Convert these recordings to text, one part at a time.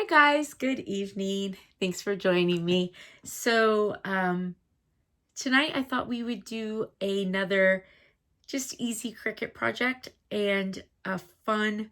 Hi guys, good evening. Thanks for joining me. So tonight I thought we would do another just easy Cricut project and a fun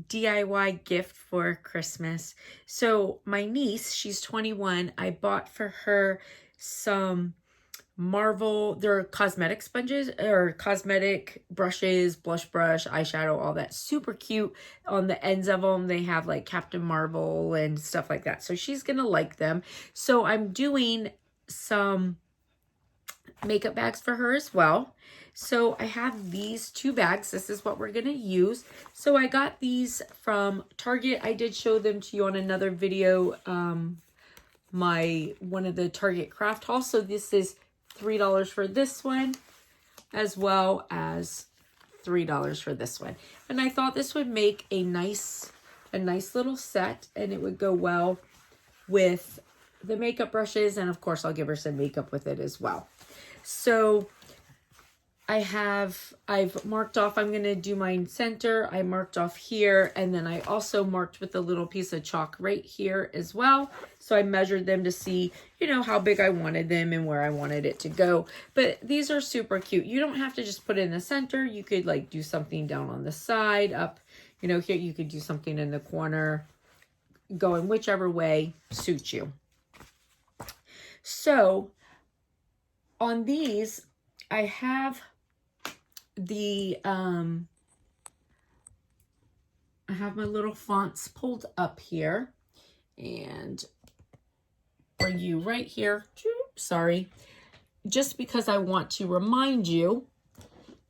DIY gift for Christmas. So my niece, she's 21. I bought for her some Marvel, they're cosmetic sponges or cosmetic brushes, blush brush, eyeshadow, all that. Super cute. On the ends of them, they have like Captain Marvel and stuff like that. So she's going to like them. So I'm doing some makeup bags for her as well. So I have these two bags. This is what we're going to use. So I got these from Target. I did show them to you on another video, one of the Target craft hauls. So this is $3 for this one, as well as $3 for this one. And I thought this would make a nice little set, and it would go well with the makeup brushes. And of course, I'll give her some makeup with it as well. So I've marked off, I'm going to do mine center. I marked off here, and then I also marked with a little piece of chalk right here as well. So I measured them to see, you know, how big I wanted them and where I wanted it to go. But these are super cute. You don't have to just put it in the center. You could like do something down on the side, up, you know, here you could do something in the corner, going whichever way suits you. So on these, I have I have my little fonts pulled up here, and for you right here, sorry, just because I want to remind you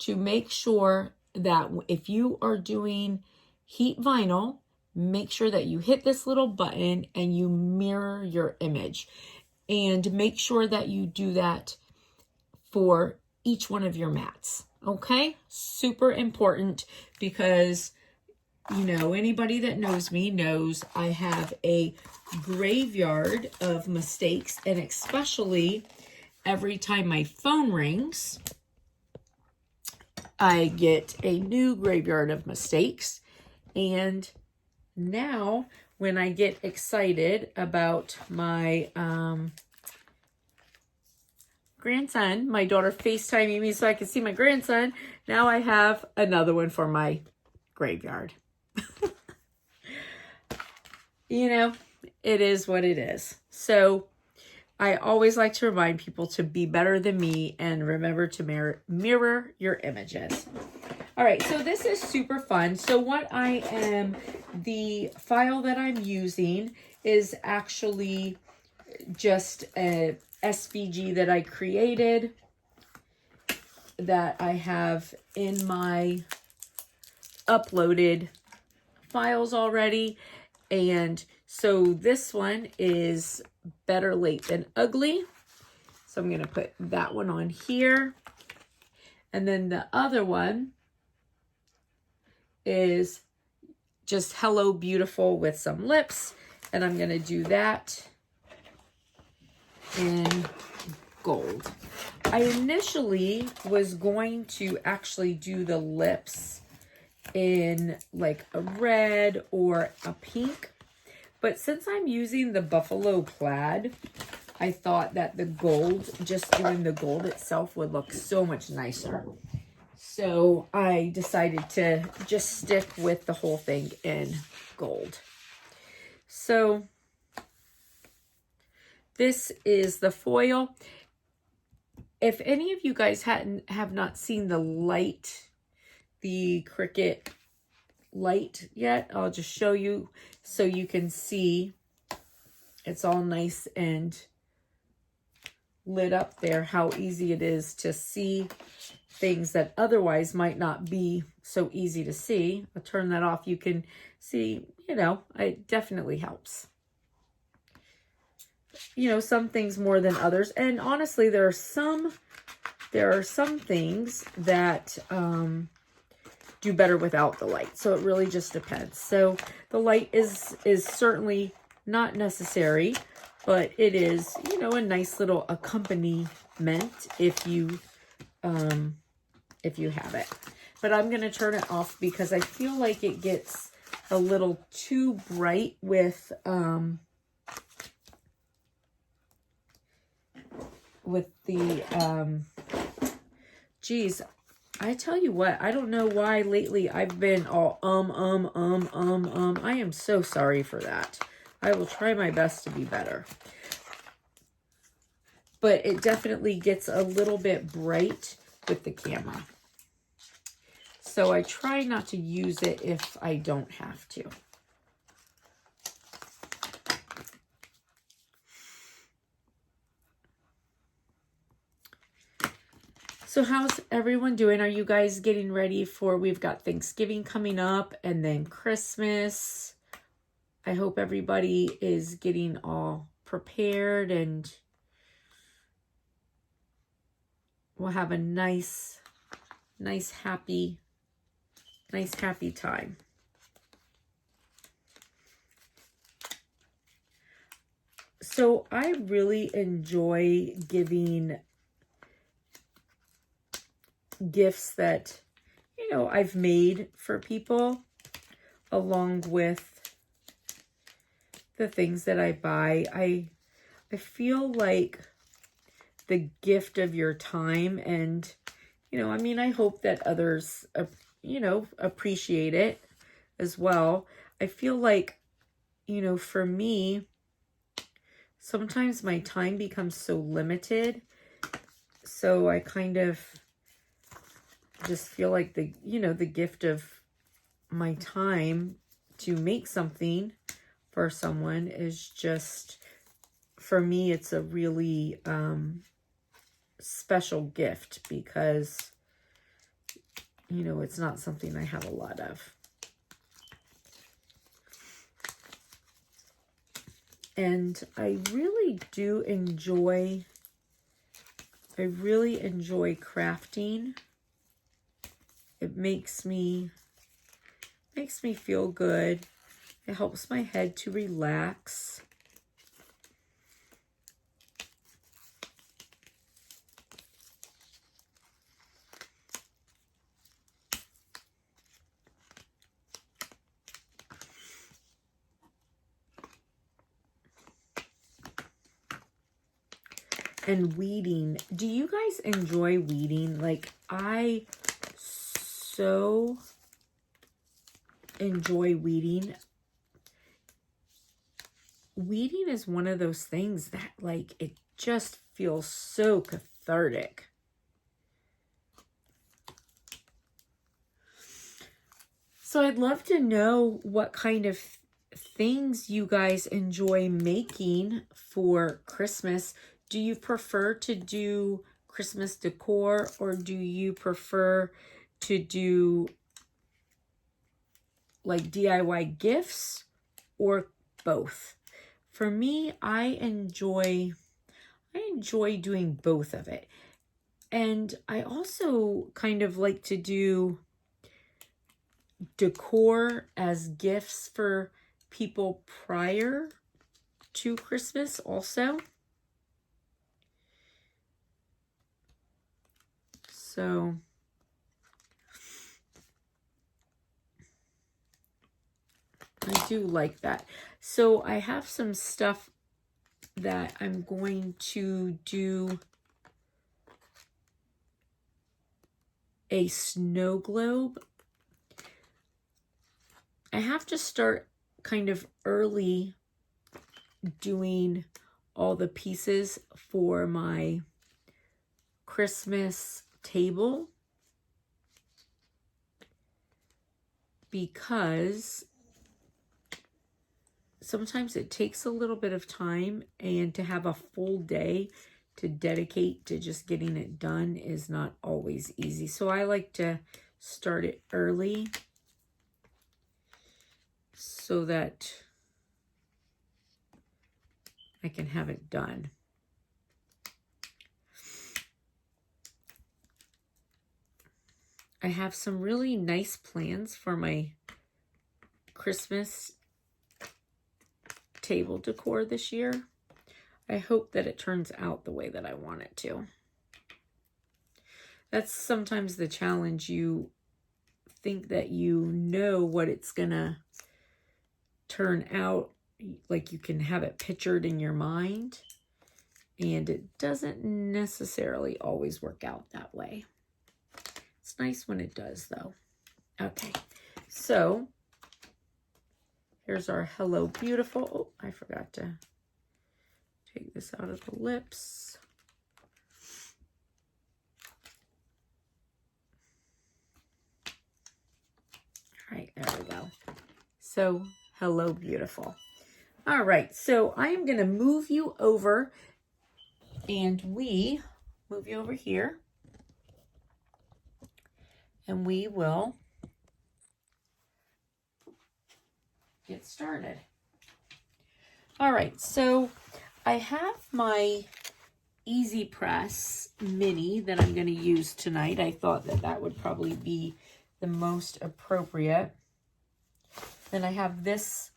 to make sure that if you are doing heat vinyl, make sure that you hit this little button and you mirror your image, and make sure that you do that for each one of your mats. Okay, super important, because, you know, anybody that knows me knows I have a graveyard of mistakes, and especially every time my phone rings, I get a new graveyard of mistakes. And now when I get excited about my grandson, my daughter FaceTiming me so I can see my grandson, now I have another one for my graveyard. You know, it is what it is. So I always like to remind people to be better than me, and remember to mirror your images. All right, so this is super fun. So the file that I'm using is actually just a SVG that I created that I have in my uploaded files already. And so this one is Better Late Than Ugly. So I'm going to put that one on here. And then the other one is just Hello Beautiful with some lips. And I'm going to do that in gold. I initially was going to actually do the lips in like a red or a pink, but since I'm using the buffalo plaid, I thought that the gold, just doing the gold itself, would look so much nicer. So I decided to just stick with the whole thing in gold. So this is the foil. If any of you guys have not seen the Cricut light yet, I'll just show you so you can see it's all nice and lit up there, how easy it is to see things that otherwise might not be so easy to see. I'll turn that off. You can see, you know, it definitely helps. You know, some things more than others. And honestly, there are some things that do better without the light. So it really just depends. So the light is certainly not necessary, but it is, you know, a nice little accompaniment if you have it. But I'm going to turn it off because I feel like it gets a little too bright with the, geez, I tell you what, I don't know why lately I've been all I am so sorry for that. I will try my best to be better. But it definitely gets a little bit bright with the camera. So I try not to use it if I don't have to. So how's everyone doing? Are you guys getting ready for, we've got Thanksgiving coming up and then Christmas. I hope everybody is getting all prepared and we'll have a nice happy time. So I really enjoy giving gifts that, you know, I've made for people, along with the things that I buy. I feel like the gift of your time, and, you know, I mean, I hope that others, you know, appreciate it as well. I feel like, you know, for me, sometimes my time becomes so limited. So I kind of just feel like the, you know, the gift of my time to make something for someone is just, for me, it's a really special gift because, you know, it's not something I have a lot of. And I really do enjoy, crafting. It makes me feel good. It helps my head to relax. And weeding. Do you guys enjoy weeding? Like, I so enjoy weeding. Weeding is one of those things that, like, it just feels so cathartic. So I'd love to know what kind of things you guys enjoy making for Christmas. Do you prefer to do Christmas decor, or do you prefer to do like DIY gifts, or both? For me, I enjoy doing both of it. And I also kind of like to do decor as gifts for people prior to Christmas also. So I do like that. So I have some stuff that I'm going to do a snow globe. I have to start kind of early doing all the pieces for my Christmas table, because sometimes it takes a little bit of time, and to have a full day to dedicate to just getting it done is not always easy. So I like to start it early so that I can have it done. I have some really nice plans for my Christmas table decor this year. I hope that it turns out the way that I want it to. That's sometimes the challenge. You think that you know what it's gonna turn out like you can have it pictured in your mind. And it doesn't necessarily always work out that way. It's nice when it does, though. Okay, so here's our Hello Beautiful. Oh, I forgot to take this out of the lips. All right, there we go. So, Hello Beautiful. All right, so I am going to move you over, and we move you over here, and we will get started. All right, so I have my Easy Press Mini that I'm going to use tonight. I thought that that would probably be the most appropriate. Then I have this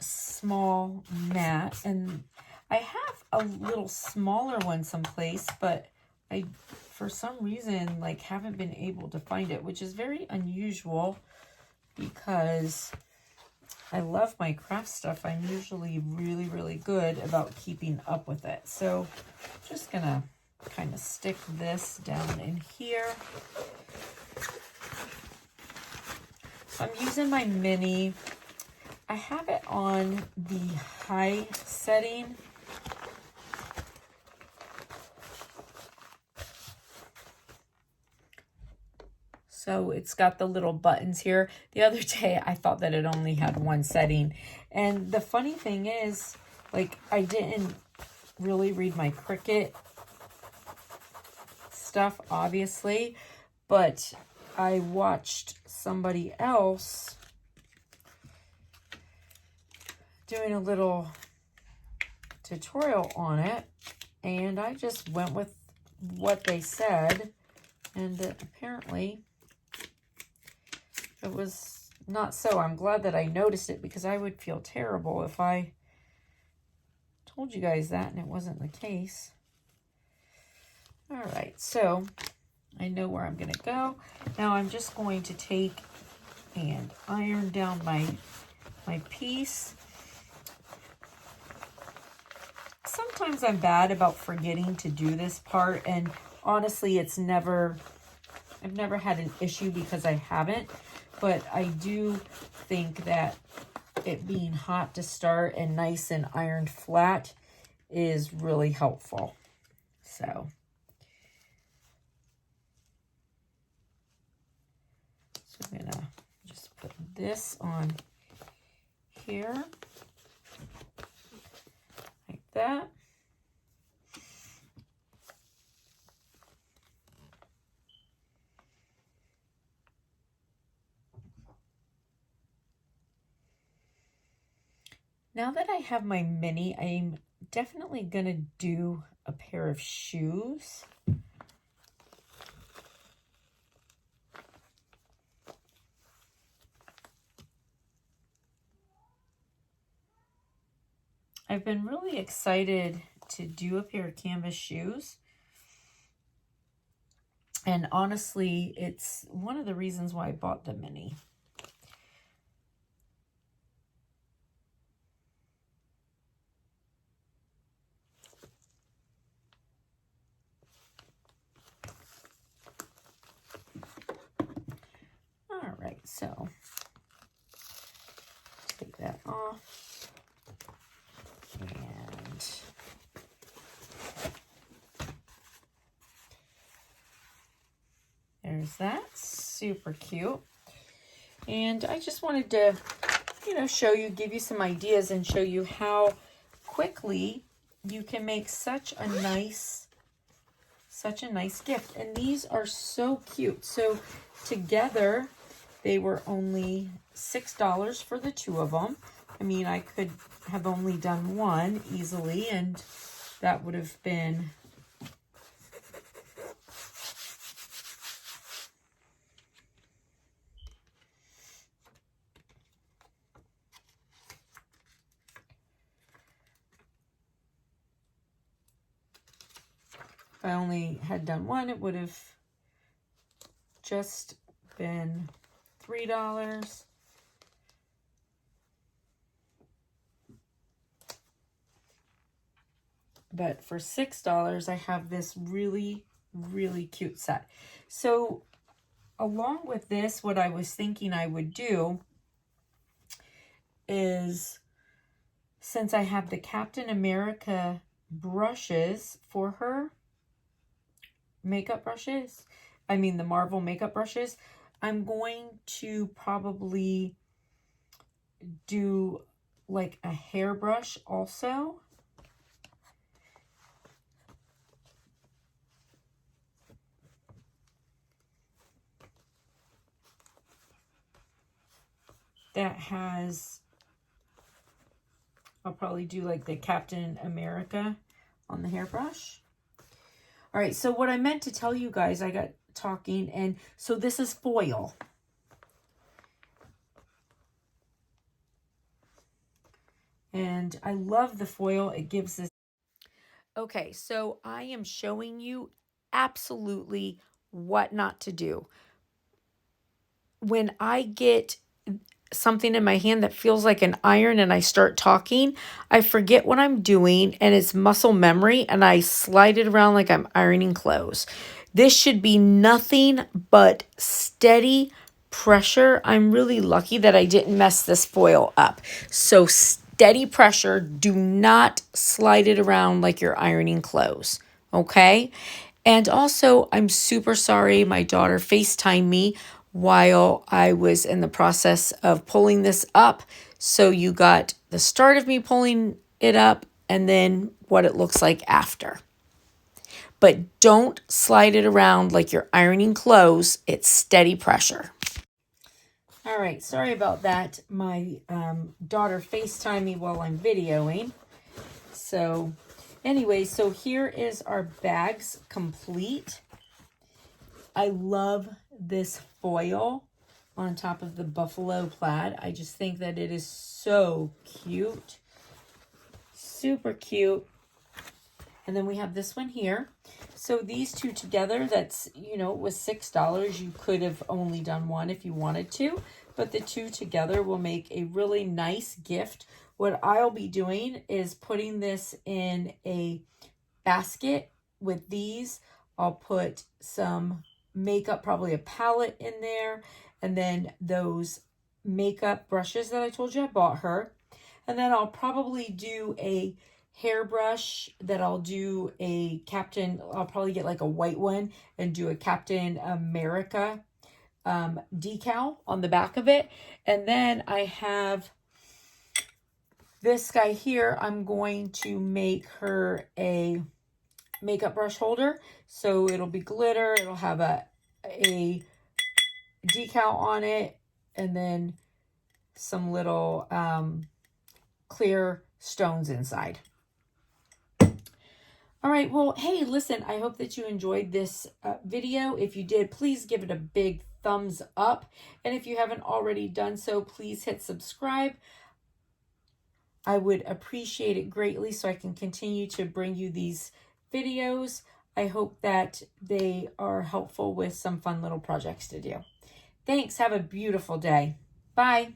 small mat, and I have a little smaller one someplace, but I, for some reason, like haven't been able to find it, which is very unusual because I love my craft stuff. I'm usually really, really good about keeping up with it. So I'm just gonna kind of stick this down in here. So I'm using my mini. I have it on the high setting. So it's got the little buttons here. The other day I thought that it only had one setting. And the funny thing is, like, I didn't really read my Cricut stuff, obviously, but I watched somebody else doing a little tutorial on it, and I just went with what they said, and apparently it was not so. I'm glad that I noticed it, because I would feel terrible if I told you guys that and it wasn't the case. All right, so I know where I'm going to go. Now I'm just going to take and iron down my piece. Sometimes I'm bad about forgetting to do this part, and honestly, I've never had an issue because I haven't, but I do think that it being hot to start and nice and ironed flat is really helpful. So I'm gonna just put this on here like that. Now that I have my mini, I'm definitely gonna do a pair of shoes. I've been really excited to do a pair of canvas shoes. And honestly, it's one of the reasons why I bought the mini. All right, so take that off. And there's that. Super cute. And I just wanted to, show you, give you some ideas and show you how quickly you can make such a nice gift. And these are so cute. So together they were only $6 for the two of them. I mean, I could have only done one easily, and that would have been if I only had done one, it would have just been $3. But for $6, I have this really, really cute set. So along with this, what I was thinking I would do is, since I have the Captain America brushes for her, makeup brushes, I mean the Marvel makeup brushes, I'm going to probably do like a hairbrush also. That has, I'll probably do like the Captain America on the hairbrush. All right, so what I meant to tell you guys, I got talking, and so this is foil. And I love the foil. It gives this. Okay, so I am showing you absolutely what not to do. When I get something in my hand that feels like an iron and I start talking, I forget what I'm doing and it's muscle memory and I slide it around like I'm ironing clothes. This should be nothing but steady pressure. I'm really lucky that I didn't mess this foil up. So steady pressure, do not slide it around like you're ironing clothes, okay? And also, I'm super sorry my daughter FaceTimed me while I was in the process of pulling this up. So you got the start of me pulling it up and then what it looks like after. But don't slide it around like you're ironing clothes. It's steady pressure. All right, sorry about that. My daughter FaceTimed me while I'm videoing. So anyway, so here is our bags complete. I love this foil on top of the buffalo plaid. I just think that it is so cute. Super cute. And then we have this one here. So these two together, that's, you know, was $6. You could have only done one if you wanted to, but the two together will make a really nice gift. What I'll be doing is putting this in a basket with these. I'll put some makeup, probably a palette in there, and then those makeup brushes that I told you I bought her. And then I'll probably do a hairbrush that I'll do a Captain, I'll probably get like a white one and do a Captain America decal on the back of it. And then I have this guy here. I'm going to make her a makeup brush holder. So it'll be glitter. It'll have a decal on it. And then some little clear stones inside. All right, well, hey, listen, I hope that you enjoyed this video. If you did, please give it a big thumbs up. And if you haven't already done so, please hit subscribe. I would appreciate it greatly so I can continue to bring you these videos. I hope that they are helpful with some fun little projects to do. Thanks. Have a beautiful day. Bye.